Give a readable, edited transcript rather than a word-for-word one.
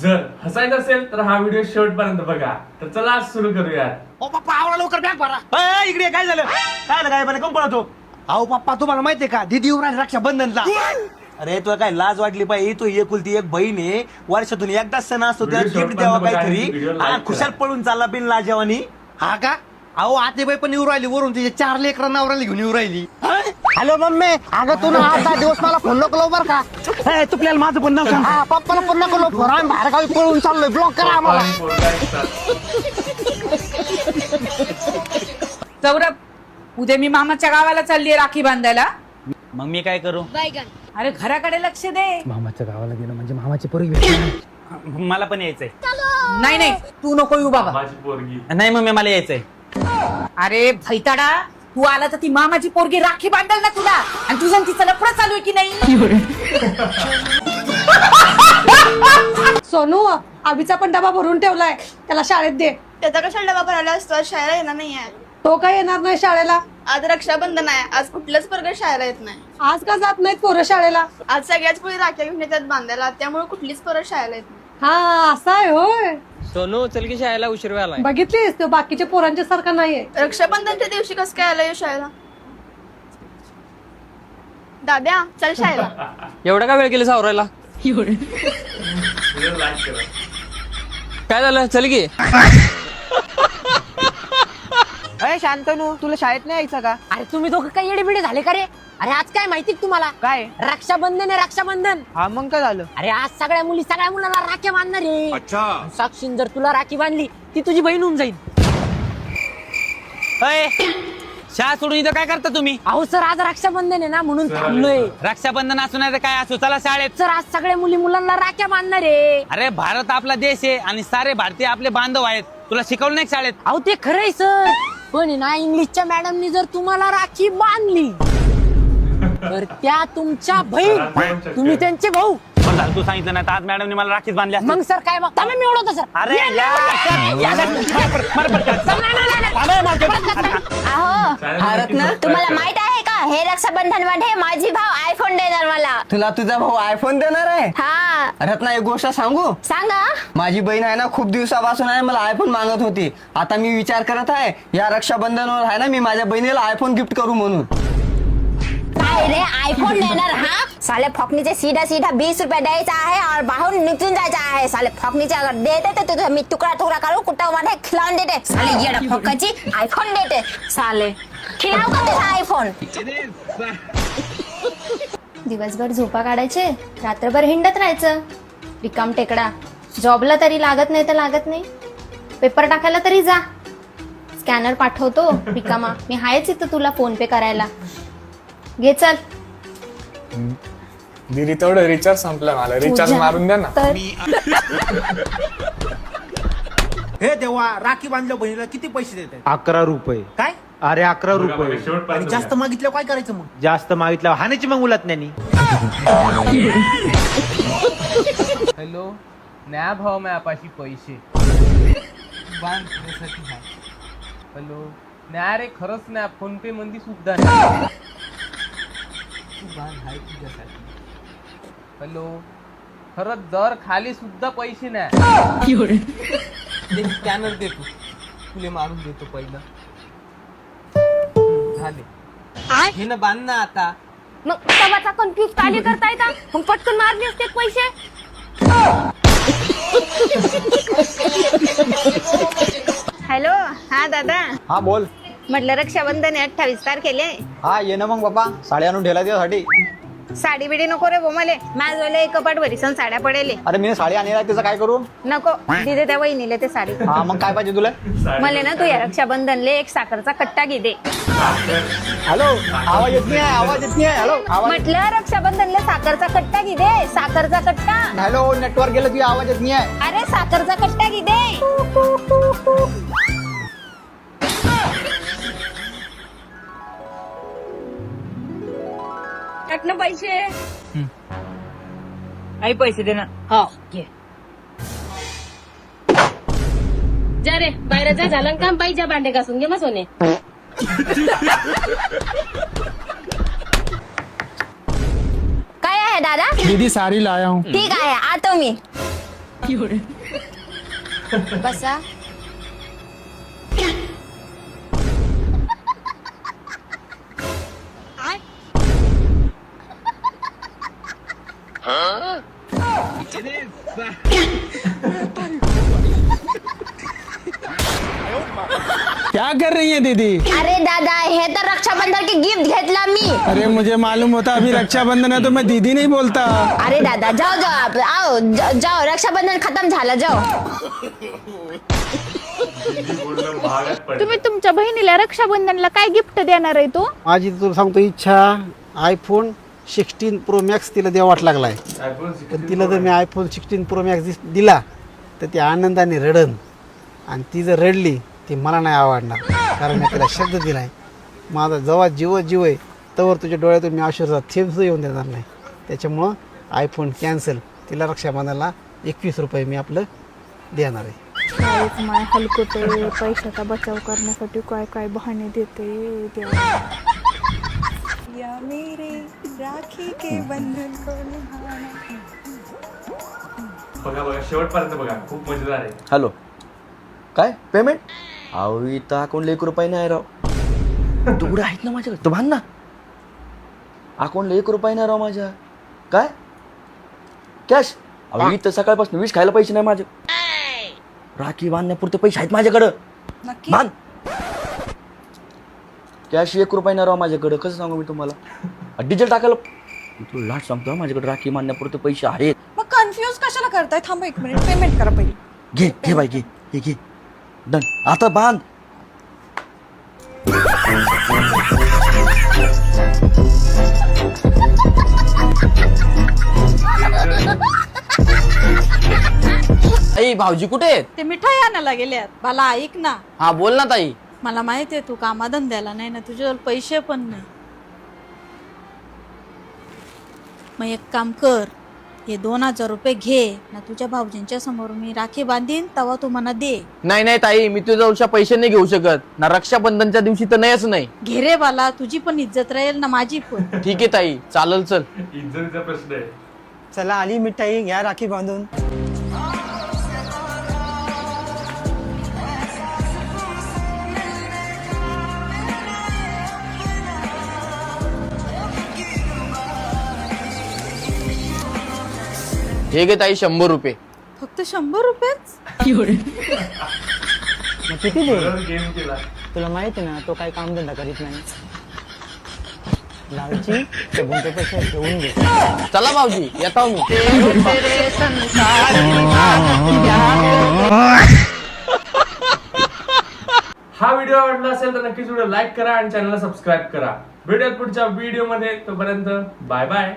जर हसायचं असेल तर हा व्हिडिओ शेवटपर्यंत बघा. तर चला सुरू करूयात. ओ पप्पा आवडा लवकर बॅग भरा. इकडे काय झालं काय बरं कोण पळतो? अहो पप्पा तुम्हाला माहितीये का दीदी युवराज रक्षाबंधनला. अरे तुला काय लाज वाटली पाहिजे? तू एकुलती एक बहीण आहे, वर्षातून एकदाच सण असतो, त्याला Video गिफ्ट द्यावा short पण बघा, video काहीतरी. like हा, करा. खुशाल पळून चालला बिन लाजवानी. हा का? अहो आतेबाई पण येऊ राहिली वरून तिचे 4 लेकरं नवऱ्याला घेऊन येऊ राहिली. हॅलो मम्मी, अगं तू ना 8-10 दिवस मला फोन नको लावू बरं का. तुपल्याला माझं पण नाव सांग. हा पप्पाला पण नको लावू फोन. आम्ही बाहेर गावी पळून चाललोय. ब्लॉक करा आम्हाला. आणि पोरगा एकटाच. सौरभ, उद्या मी मामाच्या गावाला चाललीये राखी बांधायला. मग मी काय करू? अरे घराकडे लक्ष दे. मामाच्या गावाला गेलं म्हणजे मामाची पोरगी भेटली. मला पण यायचंय. नाही नाही, तू नको येऊ बाबा. माझी पोरगी. नाही मम्मी, मला यायचंय. अरे भैताडा, तू आला तर ती मामाची पोरगी राखी बांधल ना तुला. आणि तुझं तिचं लफडं चालू आहे की नाही? सोनू, अभिचा पण डबा भरून ठेवलाय, त्याला शाळेत दे. त्याचा कशाला डबा भरायला असतो? आज शाळेला येणार नाहीये. तो काय येणार नाही शाळेला? आज रक्षाबंधन आहे. आज कुठल्याच वर्ग शाळेला येत नाही. आज का जात नाहीत पोरं शाळेला? आज सगळ्याच पुढे राख्या घेऊन येतात बांधायला, त्यामुळे कुठलीच पोरं शाळेला येत नाही. हा असं आहे होय. सोनू चल की शाळेला उशीर व्हायलाय. बघितलीस, तो बाकीच्या पोरांच्या सारखा नाहीये. रक्षाबंधनच्या दिवशी कसं काय आलं शाळेला? दाद्या चल शाळेला. एवढा का वेळ केली सावरायला? Video like करा. काय झालं? चल की. अरे शांतनू, तुला शाळेत नाही यायचं का? अरे तुम्ही दोघं काही येडेबिडे झाले का रे? अरे आज काय माहिती का तुम्हाला? काय? रक्षाबंधन आहे, रक्षाबंधन. हा मग काय झालं? अरे आज सगळ्या मुलांना राख्या बांधणार आहे. साक्षीन जर तुला राखी बांधली ती तुझी बहीण होऊन जाईल. शाळा सोडून इथं काय करता तुम्ही? अहो सर, आज रक्षाबंधन आहे ना म्हणून थांबलोय. रक्षाबंधन असू नाही तर काय असो, चला शाळेत. सर आज सगळ्या मुलांना राख्या बांधणार आहे. अरे भारत आपला देश आहे आणि सारे भारतीय आपले बांधव आहेत. तुला शिकवलं नाही शाळेत? अहो ते खरंय सर, पण आहे ना इंग्लिशच्या मॅडमनी जर तुम्हाला राखी बांधली तर त्या तुमच्या बहीण, तुम्ही त्यांचे भाऊ. पण झालं तू सांगितलं नाही तर आज मॅडमने मला राखीच बांधली असती. मग सर काय बघता मी ओळखतो सर. अरे तुम्हाला माहित आहे का, हे रक्षाबंधन मध्ये माझी भाऊ आयफोन देणार मला. तुला तुझा भाऊ आयफोन देणार आहे? हा रत्ना, एक गोष्ट सांगू? सांगा. माझी बहीण आहे ना, खूप दिवसापासून आहे मला आयफोन मागत होती. आता मी विचार करत आहे या रक्षाबंधनवर आहे ना, मी माझ्या बहिणीला आयफोन गिफ्ट करू म्हणून. काय रे, आयफोन देणार? हा साले फॉकनीचे सीधा 20 रुपये द्यायचा आहे और बाहून निघून जायचं आहे. साले फॉकनीचे अगर देते तर तुझा मी तुकडा करू कुठं मध्ये खिलावून देते. साले येडा फॉकाची आयफोन देते. साले खिलाव का तुझा आयफोन? दिवसभर झोपा काढायचे, रात्रभर हिंडत राहायचं. रिकाम टेकडा. जॉबला तरी लागत नाही तर लागत नाही. पेपर टाकायला तरी जा. स्कॅनर पाठवतो रिकामा. मी हायच इथं तुला फोन पे करायला. घे चल. दीदी तेवढं रिचार्ज संपलं, मला रिचार्ज मारून द्या ना. तर हे देवा, राखी बांधल्या बहिणीला किती पैसे देतात? 11 रुपये. काय? अरे 11 बघा, रुपये. बघा, शेवटपर्यंत आणि जास्त बघा. मागितलं काय करायचं मग? जास्त मागितलं हाणायची मग मुलात त्यांनी. हॅलो, न्या भाऊ मायापाशी पैसे बांधण्यासाठी आहे. हॅलो, न्या रे, खरंच न्या. फोन पे मध्ये सुद्धा नाही. तू बांध आहे तुझ्यासाठी. हॅलो, खरंच जर खाली सुद्धा पैसे नाही. स्कॅनर देतो, तुले मारून देतो पहिलं. झाले हे ना, बांध ना आता. मग तवाचा कन्फ्युज काली करताय का? मग पटकन मारले असते पैसे. हॅलो, हा दादा. हा बोल. म्हटलं रक्षाबंधन आहे 28 तारखेला. हा ये ना मग बाबा, साडी आणून ठेवला त्यासाठी. साडी बिडी नको रे बोमले. माझ्यावाले कपाट भरी सण साड्या पडेले. अरे मी साडी आणली त्याचं काय करू? नको दिदे त्या वहिनीले ते साडी. हा मग काय पाहिजे तुला? मला ना तू या रक्षाबंधनले एक साखरचा कट्टा घे दे. हॅलो, आवाज येत नाही, आवाज येत नाही. हॅलो, आवाज. म्हटलं रक्षाबंधनले साखरचा कट्टा घे दे. साखरचा कट्टा. हॅलो, नेटवर्क गेलं की आवाज येत नाही. अरे साखरचा कट्टा घे दे. पैसे काही पैसे दे ना. हो घे. जा रे, बाहेर जा. झालं काम पाहिजे, भांडे घासून घे मग सोने. काय आहे दादा? दीदी साड़ी लाया हूँ. ठीक आहे, आतो मी. बसा. क्या कर रही है दीदी? अरे दादा हे तर रक्षाबंधन की गिफ्ट घेतला मी. अरे मुझे मालूम होता अभी रक्षाबंधन है तो मैं दीदी नहीं बोलता. अरे दादा जाओ जाओ आप आओ जाओ रक्षाबंधन खत्म झालं जाओ. बोलणं भागात पडलं. तुम्ही तुमच्या बहिणीला रक्षाबंधनला काय गिफ्ट देणार आहे तू? माझी तुला सांगतो इच्छा आयफोन 16 प्रो मॅक्स तिला द्यावा वाट लागलाय. iPhone 16 पण तिला जर मी आयफोन 16 प्रो मॅक्स दिला तर ती आनंदाने रडन आणि ती जर रडली ती मला नाही आवडणार. कारण मी तिला शब्द दिलाय माझा जेव्हा जीव आहे तेव्हा तुझ्या डोळ्यातून मी अश्रूचा थेंब सुद्धा येऊन देणार नाही. त्याच्यामुळं आयफोन कॅन्सल. तिला रक्षाबंधनाला 21 रुपये मी आपलं देणार आहे. माय हलकटे पैशाचा बचाव करण्यासाठी काय काय बहाणे देते देवा. या मेरे राखी के बंधन को निभाना. बघा शेवटपर्यंत बघा, खूप मजेदार आहे. हॅलो, काय पेमेंट? अहो इथं अकाउंटला 1 रुपया नाही राव. तुकडे आहेत ना माझ्याकडे, तो भान ना. अकाउंटला 1 रुपया नाही राव माझ्या. काय कॅश? अहो इथं सकाळपासून 20 खायला पैसे नाही माझे. राखी बांधण्यापुरते पैसे आहेत माझ्याकडं. बांध. कॅश 1 रुपया नाही राव माझ्याकडं. कसं सांगू मी तुम्हाला? डिझेल टाकायला तुला लाट सांगतो, माझ्याकडे राखी बांधण्यापुरते पैसे आहेत. मग कन्फ्यूज कशाला करताय? थांबा 1 मिनिट, पेमेंट करा पहिले. घे बाई घे हे घे. डन. आता बांध. आई भाऊजी कुठे आहेत? ते मिठाई आणायला गेल्यात. मला ऐक ना, हा बोल ना ताई. मला माहिती आहे तू कामाधंद्याला नाही ना, तुझ्याजवळ पैसे पण नाही. मग एक काम कर, हे 2000 रुपये घे ना, तुझ्या भाऊजींच्या समोर मी राखी बांधीन तेव्हा तू मला दे. नाही नाही ताई, मी तुझ्या पैसे नाही घेऊ शकत ना. रक्षाबंधनच्या दिवशी तर नाहीच नाही. घे रे बाला, तुझी पण इज्जत राहील ना माझी पण. ठीक आहे ताई, चालेल. चल. इज्जतीचा प्रश्न आहे. चला आली मिठाई, घ्या राखी बांधून. हे घे ताई 100 रुपये. फक्त 100 रुपयेच? किती दे? गेम केला. तुला माहिती ना तो काही कामधंदा करीत नाही. लालची ते गुंठे पैसे घेऊन घे. चला भाऊजी, येतो मी. हा व्हिडिओ आवडला असेल तर नक्कीच व्हिडिओ लाईक करा आणि चॅनलला सबस्क्राईब करा. भेटूयात पुढच्या व्हिडिओ मध्ये. तोपर्यंत बाय बाय.